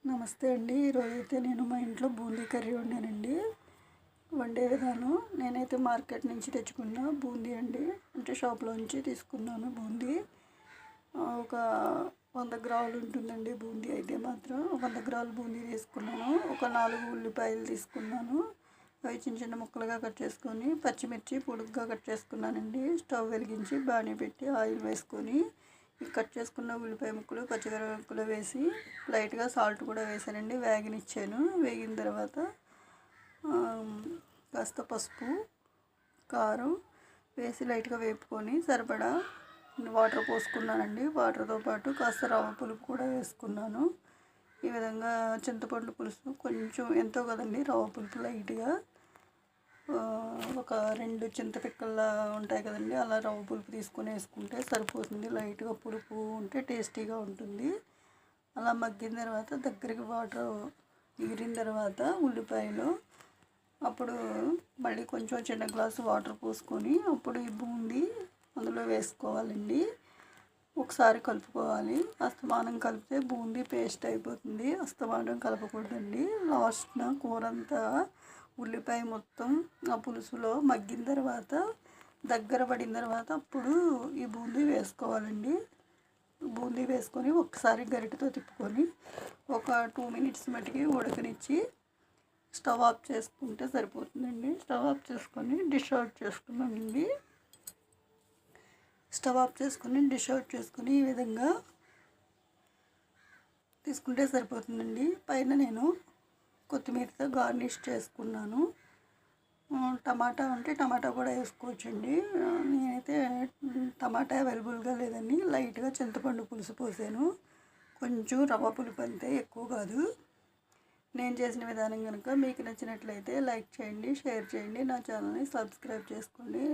నమస్తే అండి. ఈరోజైతే నేను మా ఇంట్లో బూందీ కర్రీ వండానండి. వండే విధానం నేనైతే మార్కెట్ నుంచి తెచ్చుకున్న బూందీ అండి. అంటే షాప్లో నుంచి తీసుకున్నాను బూందీ. ఒక 100 గ్రాములు ఉంటుందండి బూందీ అయితే మాత్రం. 100 గ్రాముల బూందీ తీసుకున్నాను. ఒక 4 ఉల్లిపాయలు తీసుకున్నాను. అవి చిన్న చిన్న ముక్కలుగా కట్ చేసుకొని, పచ్చిమిర్చి పొడుగ్గా కట్ చేసుకున్నానండి. స్టవ్ వెలిగించి బాణీ పెట్టి ఆయిల్ వేసుకొని కట్ చేసుకున్న ఉల్లిపాయ ముక్కలు, పచ్చిమిరపకాయలు వేసి లైట్గా సాల్ట్ కూడా వేసానండి. వేగనిచ్చాను. వేగిన తర్వాత కాస్త పసుపు, కారం వేసి లైట్గా వేపుకొని సరిపడా వాటర్ పోసుకున్నానండి. వాటర్తో పాటు కాస్త రవ్వ పులుపు కూడా వేసుకున్నాను. ఈ విధంగా చింతపండు పులుసు కొంచెం ఎంతో కదండి, రవ్వ పులుపు లైట్గా ఒక 2 చింతపిక్కల ఉంటాయి కదండి, అలా రవ్వ పులుపు తీసుకొని వేసుకుంటే సరిపోతుంది. లైట్గా పులుపు ఉంటే టేస్టీగా ఉంటుంది. అలా మగ్గిన తర్వాత దగ్గరికి వాటర్ ఎగిరిన తర్వాత ఉల్లిపాయలు అప్పుడు మళ్ళీ కొంచెం చిన్న గ్లాసు వాటర్ పోసుకొని అప్పుడు ఈ బూందీ అందులో వేసుకోవాలండి. ఒకసారి కలుపుకోవాలి. అస్తమానం కలిపితే బూందీ పేస్ట్ అయిపోతుంది. అస్తమానం కలపకూడదండి. లాస్ట్న కూర అంతా ఉల్లిపాయ మొత్తం ఆ పులుసులో మగ్గిన తర్వాత దగ్గర పడిన తర్వాత అప్పుడు ఈ బూందీ వేసుకోవాలండి. బూందీ వేసుకొని ఒకసారి గరిటెతో తిప్పుకొని ఒక 2 మినిట్స్ మటుకి ఉడకనిచ్చి స్టవ్ ఆఫ్ చేసుకుంటే సరిపోతుందండి. స్టవ్ ఆఫ్ చేసుకొని డిష్ అవుట్ చేసుకున్నానండి. స్టవ్ ఆఫ్ చేసుకొని డిష్ అవుట్ చేసుకొని ఈ విధంగా తీసుకుంటే సరిపోతుందండి. పైన నేను కొత్తిమీరతో గార్నిష్ చేసుకున్నాను. టమాటా ఉంటే టమాటా కూడా వేసుకోవచ్చండి. నేనైతే టమాటా అవైలబుల్గా లేదని లైట్గా చింతపండు పులుసు పోసాను. కొంచెం రవ్వ పులుపు అంతే, ఎక్కువ కాదు. నేను చేసిన విధానం కనుక మీకు నచ్చినట్లయితే లైక్ చేయండి, షేర్ చేయండి, నా ఛానల్ని సబ్స్క్రైబ్ చేసుకోండి.